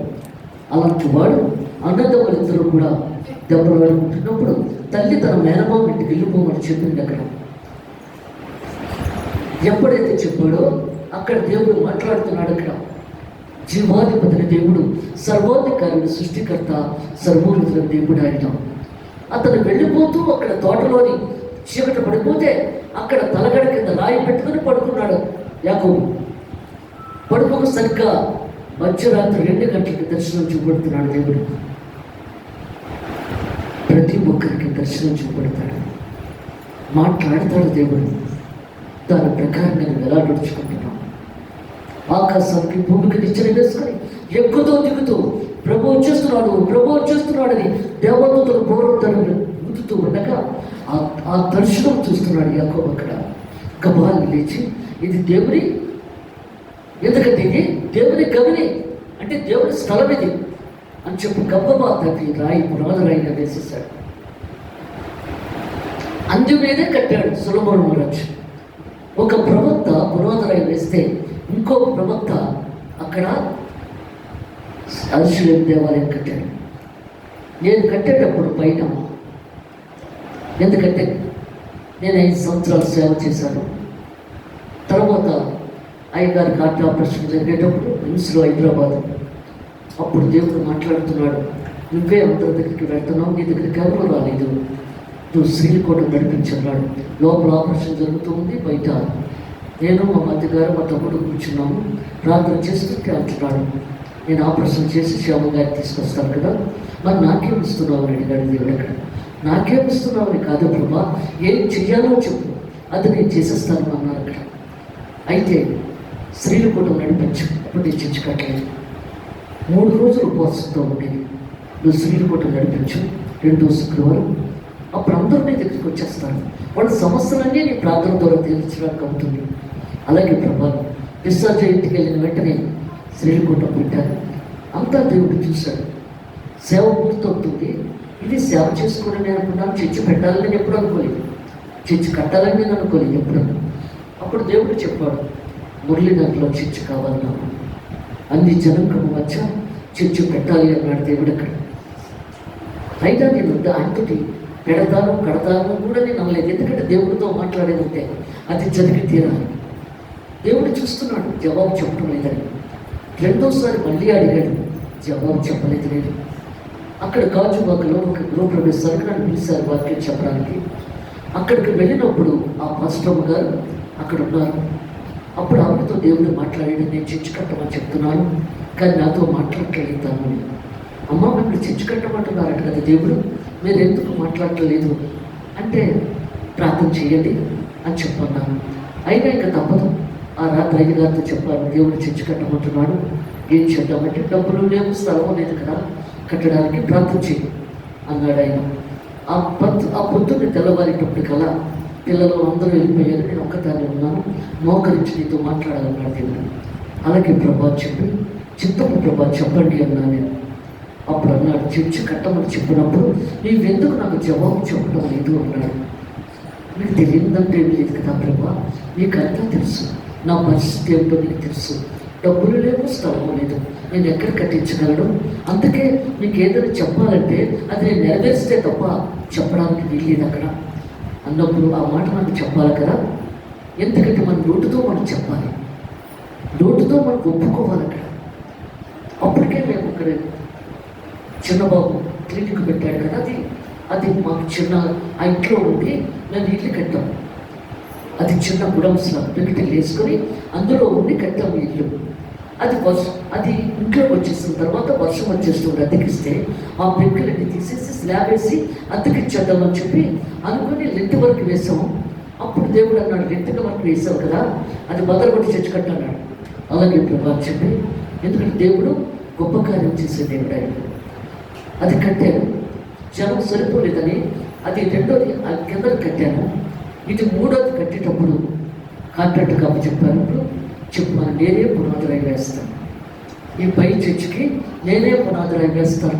అలాంటి వాడు అన్నదమ్ములిద్దరూ కూడా దెబ్బలాడుకుంటున్నప్పుడు తల్లి తన మేనమామ ఇంటికి వెళ్ళిపోమని చెప్పింది అక్కడ. ఎప్పుడైతే చెప్పాడో అక్కడ దేవుడు మాట్లాడుతున్నాడు అక్కడ. జీవాధిపతుల దేవుడు, సర్వాధికారుడు, సృష్టికర్త, సర్వోన్నతుల దేవుడు ఆయన. అతను వెళ్ళిపోతూ అక్కడ తోటలోని చీకటి పడిపోతే అక్కడ తలగడ కింద రాయి పెట్టుకుని పడుకున్నాడు యాకోబు. పడుకోక సరిగ్గా మధ్యరాత్రి 2 గంటలకి దర్శనం చూపెడుతున్నాడు దేవుడు. ప్రతి ఒక్కరికి దర్శనం చూపెడతాడు, మాట్లాడతాడు దేవుడు. దాని ప్రకారం నేను ఎలా నడుచుకుంటున్నాను. ఆకాశానికి భూమికి నిచ్చెన వేసుకొని ఎక్కుతూ దిగుతూ ప్రభు వచ్చేస్తున్నాడు అని దేవదూతలు పూర్వతను ఊదుతూ ఉండగా ఆ దర్శనం చూస్తున్నాడు యాకోబు అక్కడ. గబాల్ని లేచి, ఇది దేవుని, ఎందుకంటే ఇది దేవుని గవిని, అంటే దేవుని స్థలం ఇది అని చెప్పి గబ్బబా తగ్గి రాయి పునాదురాయిగా వేసేసాడు. అందు మీదే కట్టాడు సొలొమోను మహారాజు. ఒక ప్రవక్త పునాదురాయి వేస్తే ఇంకొక ప్రవక్త అక్కడ యెరూషలేము దేవాలయం కట్టాడు. నేను కట్టేటప్పుడు పైన, ఎందుకంటే నేను 5 సంవత్సరాలు సేవ చేశాను. తర్వాత అయ్యగారికి హార్ట్ ఆపరేషన్ జరిగేటప్పుడు నిమ్స్లో హైదరాబాద్. అప్పుడు దేవుడు మాట్లాడుతున్నాడు, నువ్వే అందరి దగ్గరికి వెళ్తున్నావు, నీ దగ్గరికి ఎవరు రాలేదు, నువ్వు శ్రీకోట నడిపించున్నాడు. లోపల ఆపరేషన్ జరుగుతూ ఉంది, బయట నేను మా మధ్య గారు మా తమ్ముడు కూర్చున్నాము, ప్రార్థన చేస్తుంటే అంటున్నాడు, నేను ఆపరేషన్ చేసి శ్యామ గారికి తీసుకొస్తాను కదా, మరి నాకేం ఇస్తున్నావు అని అడిగాడు దేవుడు అక్కడ. నాకేం ఇస్తున్నావు అని కాదు ప్రభా, ఏం చెయ్యాలో చెప్పు, అది నేను చేసేస్తాను అన్నారు అక్కడ. అయితే శ్రీకోటం నడిపించు, అప్పుడు నేను చర్చి కట్టలేదు. 3 రోజులు ఉపవాసంతో ఉండేది. నువ్వు శ్రీకోటం నడిపించు, 2వ శుక్రవారం, అప్పుడు అందరూ నీ దగ్గరికి వచ్చేస్తారు. వాళ్ళ సమస్యలన్నీ నీ ప్రార్థన ద్వారా తీర్చడానికి అవుతుంది. అలాగే ప్రభా, డిశ్చార్జ్ ఇంటికి వెళ్ళిన వెంటనే శ్రీకోటం పెట్టారు. అంతా దేవుడు చూశాడు. సేవ పూర్తవుతుంది. ఇది సేవ చేసుకోవడం నేను అనుకున్నాను, చర్చి పెట్టాలని నేను ఎప్పుడు అనుకోలేదు, చర్చి కట్టాలని నేను అనుకోలేదు ఎప్పుడు. అప్పుడు దేవుడు చెప్పాడు, మురళీనగర్లో చర్చి కావాలి నాకు, అన్ని జనాంగం మధ్య చర్చి పెట్టాలి అన్నాడు దేవుడు అక్కడ. అయినా నేను ఆయనతోటి పెడతాను కడతాను కూడా నేను అనలేదు, ఎందుకంటే దేవుడితో మాట్లాడేది ఉంటే అది జరిగి తీరాలి. దేవుడు చూస్తున్నాడు, జవాబు చెప్పడం లేదని. 2వసారి మళ్ళీ అడిగాడు, జవాబు చెప్పలేదు. లేదు అక్కడ గాజువాకలో ఒక గృహప్రవేశానికి నన్ను పిలిచారు వాక్యం చెప్పడానికి. అక్కడికి వెళ్ళినప్పుడు ఆ పాస్టర్ గారు అక్కడ ఉన్నారు. అప్పుడు ఆవిడతో దేవుడు మాట్లాడాడు, నేను చర్చి కట్టమని చెప్తున్నాను కానీ నాతో మాట్లాడలేతాను అని. అమ్మ మిమ్మల్ని చర్చి కట్టమంటున్నారట కదా దేవుడు, మీరు ఎందుకు మాట్లాడలేదు అంటే ప్రార్థన చేయండి అని చెప్పన్నాను. అయినా ఇంకా తప్పదు. ఆ రాత్రి 5 గారితో చెప్పాను, దేవుడు చర్చి కట్టమంటున్నాడు, ఏం చేద్దామంటే డబ్బులు లేవు, స్థలం లేదు కదా కట్టడానికి, ప్రార్థన చేయి అన్నాడు ఆయన. ఆ పొద్దున్న తెల్లవారేటప్పటికల్లా పిల్లలు అందరూ వెళ్ళిపోయారు, నేను ఒక్కదాన్ని ఉన్నాను, మోకరించి నీతో మాట్లాడాలన్నాడు దేవుడు. అలాగే ప్రభా చెప్పి, చిత్తపు ప్రభా చెప్పండి అన్నా నేను. అప్పుడు అన్నాడు, చర్చి కట్టమని చెప్పినప్పుడు నీవెందుకు నాకు జవాబు చెప్పడం లేదు అన్నాడు. మీకు తెలియదంటే ఏం లేదు కదా ప్రభా, నీకు అంతా తెలుసు, నా పరిస్థితి ఏమిటో నీకు తెలుసు, డబ్బులు లేవు, స్థలము లేదు, నేను ఎక్కడ కట్టించగలను? అందుకే మీకు ఏదైనా చెప్పాలంటే అది నేను నెరవేరిస్తే తప్ప చెప్పడానికి వీల్లేదు అక్కడ అన్నప్పుడు ఆ మాట మనకు చెప్పాలి కదా. ఎందుకంటే మన నోటితో మనం చెప్పాలి, నోటితో మనం ఒప్పుకోవాలి అక్కడ. అప్పటికే మేము ఇక్కడ చిన్నబాబు క్లినిక్ పెట్టాడు కదా, అది మాకు చిన్న ఆ ఇంట్లో ఉండి మేము ఇల్లు కట్టాం. అది చిన్న గుడంస్లా పెంకిటిల్లు వేసుకొని అందులో ఉండి కట్టాము ఇల్లు. అది ఇంట్లోకి వచ్చేసిన తర్వాత వర్షం వచ్చేస్తుంది, అద్దెకిస్తే ఆ పెంకులన్నీ తీసేసి స్లాబ్ వేసి అద్దెకిచ్చేద్దామని చెప్పి అనుకుని లెంట్ వరకు వేసాము. అప్పుడు దేవుడు అన్నాడు, లెంట్ వరకు వేసావు కదా, అది బదలగొట్టి చర్చి కట్టన్నాడు. అలాగే ప్రభా చెప్పి, ఎందుకంటే దేవుడు గొప్ప కార్యం చేసే దేవుడు ఆయన. అది కట్టాను, జనం సరిపోలేదని అది రెండోది కిందకి కట్టాను. ఇది మూడోది కట్టేటప్పుడు కాంట్రాక్ట్ కాపు చెప్పాను, చెప్పాను నేనే పునాదిరాయి వేస్తాను, ఈ పై చర్చికి నేనే పునాదిరాయి వేస్తాను,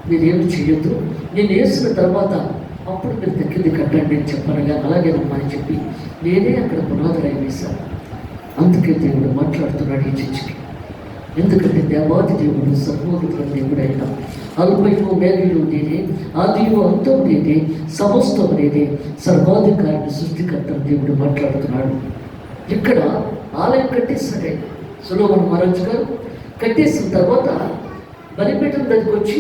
మీరేమి చేయొద్దు, నేను వేసిన తర్వాత అప్పుడు మీరు తగ్గింది కట్టండి అని చెప్పాను. కానీ అలాగేనమ్మా అని చెప్పి నేనే అక్కడ పునాదిరాయి వేశాను. అందుకే దేవుడు మాట్లాడుతున్నాడు ఈ చర్చికి. ఎందుకంటే దేవాది దేవుడు సర్వోన్నతుల దేవుడు అయిన అల్పయు మేలుయు నేనే, ఆదియు అంతం నేనే, సమస్తం నేనే, సర్వాధికారిని సృష్టికర్త దేవుడు మాట్లాడుతున్నాడు. ఇక్కడ ఆలయం కట్టేస్తాడే సొలొమోను మహారాజు గారు. కట్టేసిన తర్వాత బలిపీఠం దగ్గరికి వచ్చి,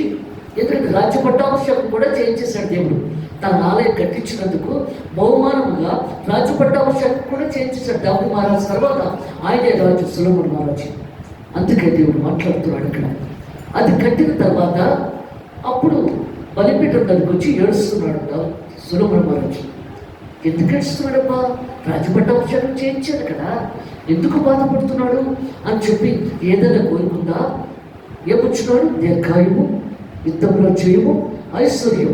ఎందుకంటే రాజ్య పట్టాభిషేకం కూడా చేయించేశాడు దేవుడు. తన ఆలయం కట్టించినందుకు బహుమానముగా రాజ్య పట్టాభిషేకం కూడా చేయించేశాడు దావీదు మహారాజు తర్వాత ఆయనే రాజు సొలొమోను మహారాజు. అందుకే దేవుడు మాట్లాడుతున్నాడు ఇక్కడ. అది కట్టిన తర్వాత అప్పుడు బలిపీఠం దగ్గరికి వచ్చి ఏడుస్తున్నాడు సొలొమోను మహారాజు. ఎందుకు ఏడుస్తున్నాడబ్బా, రాజపట్టాభిషేకం చేయించాడు కదా, ఎందుకు బాధపడుతున్నాడు అని చెప్పి ఏదైనా కోరుకుందా? ఏమొచ్చినాడు? దీర్ఘాయువు, యుద్ధంలో జయము, ఐశ్వర్యం,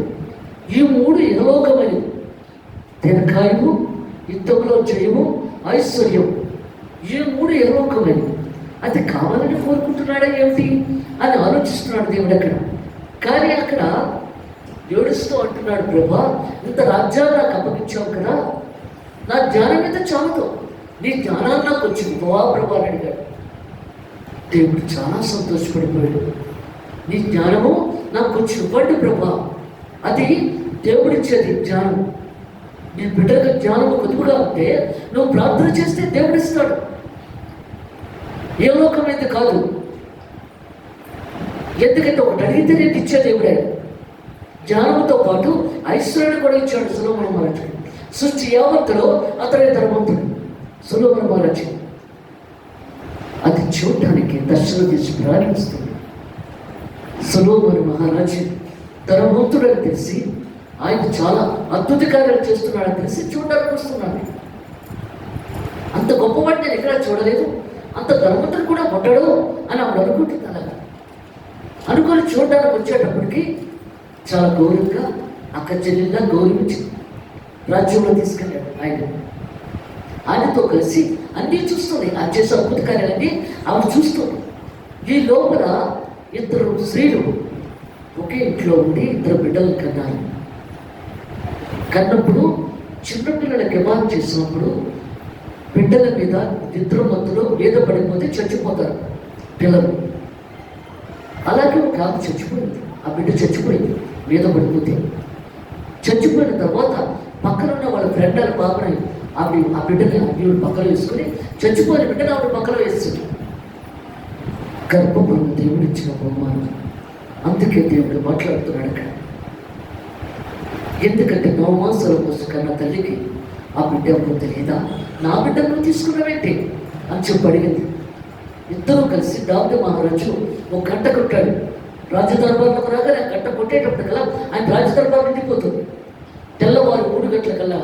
ఈ మూడు ఇహలోకమైనవి. దీర్ఘాయువు, యుద్ధంలో జయము, ఐశ్వర్యం, ఈ మూడు ఇహలోకమైనవి. అది కావాలని కోరుకుంటున్నాడా ఏమిటి అని ఆలోచిస్తున్నాడు దేవుడు అక్కడ. కానీ అక్కడ ఏడుస్తూ అంటున్నాడు, ప్రభా ఇంత రాజ్యాలు నాకు అప్పగించావు కదా, నా జ్ఞానం మీద చాలదు, నీ జ్ఞానాన్ని నాకు వచ్చి ఇవ్వవా ప్రభా అని అడిగాడు. దేవుడు చాలా సంతోషపడిపోయాడు. నీ జ్ఞానము నాకు వచ్చి ఇవ్వండి ప్రభా. అది దేవుడిచ్చేది జ్ఞానం. నీ బిడ్డకు జ్ఞానము కొద్దుగా ఉంటే నువ్వు ప్రార్థన చేస్తే దేవుడిస్తాడు. ఏ లోకమైతే కాదు, ఎందుకంటే ఒకటి అడిగితే నేను ఇచ్చే దేవుడే. జ్ఞానంతో పాటు ఐశ్వర్యాన్ని కూడా ఇచ్చాడు సొలొమోను మహారాజు. సృష్టి యావత్తులో అతడే ధనవంతుడు సొలొమోను మహారాజు. అది చూడటానికి దర్శనం చేసి ప్రారంభిస్తుంది. సొలొమోను మహారాజు ధనవంతుడని తెలిసి, ఆయన చాలా అద్భుత కార్యాలు చేస్తున్నాడని తెలిసి చూడడానికి వస్తున్నాడు. అంత గొప్పవాడిని నేను ఎక్కడా చూడలేదు, అంత ధనవంతుడు కూడా ఉంటాడు అని ఆవిడ అనుకుంటుంది. అలాగా అనుకొని చూడడానికి వచ్చేటప్పటికి చాలా గౌరవంగా అక్క చెల్లెల్లా గౌరవించి రాజ్యంలో తీసుకెళ్ళాడు ఆయనతో కలిసి అన్నీ చూస్తుంది. ఆయన చేసే అద్భుత కార్యాలన్నీ ఆవిడ చూస్తుంది. ఈ లోపల ఇద్దరు స్త్రీలు ఒకే ఇంట్లో ఉండి ఇద్దరు బిడ్డలు కన్నారు. కన్నప్పుడు చిన్నపిల్లలకి వివాహం చేసినప్పుడు బిడ్డల మీద నిద్ర మత్తులో మీద పడిపోతే చచ్చిపోతారు పిల్లలు. అలాగే ఒక ఆమె చచ్చిపోయింది, ఆ బిడ్డ చచ్చిపోయింది మీద పడిపోతే. చచ్చిపోయిన తర్వాత పక్కన ఉన్న వాళ్ళ ఫ్రెండ్ అని బాబుని ఆ బిడ్డని ఆవిడ పక్కన వేసుకుని చచ్చిపోయిన బిడ్డని ఆవిడ పక్కన వేస్తుంది. గర్భం దేవుడు ఇచ్చిన బహుమానం. అందుకే దేవుడు మాట్లాడుతున్నాడు అక్కడ. ఎందుకంటే 9 మాసాల కోసం కన్నా తల్లికి ఆ బిడ్డ ఎవరో తెలియదా, నా బిడ్డను తీసుకున్నావేంటి అని చెప్పి అడిగింది. ఇద్దరూ కలిసి దావీదు మహారాజు ఒక గంట కొట్టాడు. రాజదర్బార్లకు రాగానే ఆ గంట కొట్టేటప్పుడు కల్లా ఆయన రాజదర్బార్ నిండిపోతుంది. తెల్లవారు 3 గంటల కల్లా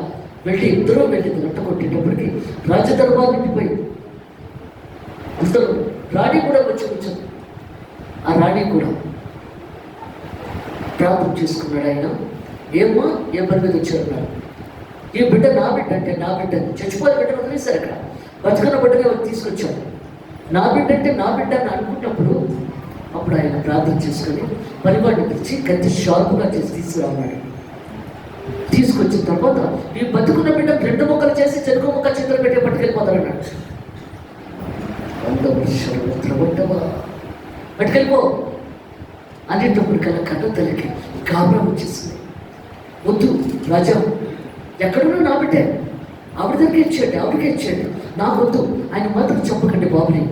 ఇద్దరూ వెళ్ళి గంట కొట్టేటప్పటికి రాజదర్బార్ నిండిపోయింది. ఇద్దరు రాణి కూడా వచ్చి కూర్చొని ఆ రాణి కూడా ప్రార్థన చేసుకున్నాడు. ఆయన ఏమో ఏ పని మీద వచ్చారన్నాడు. ఈ బిడ్డ నా బిడ్డ అంటే నా బిడ్డ, చచ్చిపోయిన బిడ్డను వదిలేశారు అక్కడ, బతుకున్న బిడ్డగా తీసుకొచ్చాడు. నా బిడ్డ అంటే నా బిడ్డ అని అనుకున్నప్పుడు అప్పుడు ఆయన ప్రార్థన చేసుకొని పనివాడిని పిలిచి కత్తి షార్పుగా చేసి తీసుకురాన్నాడు. తీసుకొచ్చిన తర్వాత ఈ బతుకున్న బిడ్డ 2 ముక్కలు చేసి చెరుకు ముక్క చేతులు పెట్టి పట్టుకెళ్ళిపోతారన్నాడు. 100 వర్షాలు ఉత్తరబడ్డవా పట్టుకెళ్ళిపో అనేటప్పుడు కన్నా కన్న తల్లికి గాబరా వచ్చేసింది. వద్దు రాజా, ఎక్కడున్నా నా బిడ్డే, ఆవిడ దగ్గరికి ఇచ్చేయండి, నాకు వద్దు, ఆయన మాత్రం చెప్పకండి బాబుని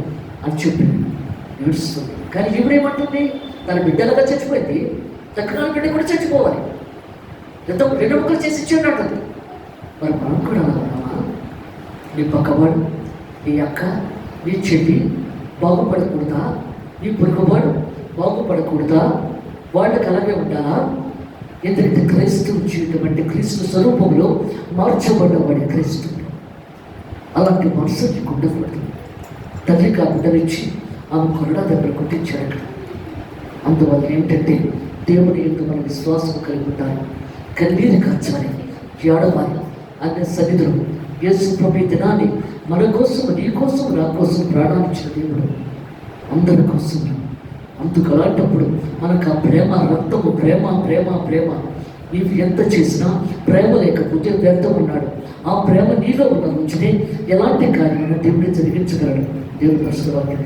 అని చెప్పి ఏడుస్తుంది. కానీ ఈవిడేమంటుంది, తన బిడ్డలుగా చచ్చిపోయింది, చక్కగా బిడ్డ కూడా చచ్చిపోవాలి, ఎంత 2 ముక్కలు చేసి ఇచ్చేయండి అంటుంది. మరి మనం కూడా అనుకున్నామా? నీ పక్కవాడు, నీ అక్క, నీ చెల్లి బాగుపడకూడదా? నీ పొరుగువాడు బాగుపడకూడదా? వాళ్ళకి అలాగే ఉండాలా? ఎందుకంటే క్రైస్తవ జీవితం అంటే క్రీస్తు స్వరూపంలో మార్చబడ్డవాడి క్రైస్తవుడు. అలాంటి మనసు నీకు ఉండకూడదు. తల్లికి ఆ బిడ్డనిచ్చి ఆమె కొరడా దగ్గర కొట్టించాడు అక్కడ. అందువల్ల ఏంటంటే దేవుని యొక్క మన విశ్వాసం కలిగి ఉండాలి, కన్నీరు కాచాలి, ఏడవాలి. అనే సన్నిధిలో యేసు ప్రభు దినాన్ని మన కోసం, నీ కోసం, నా కోసం ప్రాణాలు ఇచ్చిన దేవుడు అందరి కోసం. అందుకు అలాంటప్పుడు మనకు ఆ ప్రేమ రక్తము, ప్రేమ నీవు ఎంత చేసినా ప్రేమ లేకపోతే వ్యర్థం ఉన్నాడు. ఆ ప్రేమ నీలో ఉన్న రోజునే ఎలాంటి కార్యమైనా దేవుడిని జరిగించగలడు. దేవుడు పరిశుద్ధ వాక్యం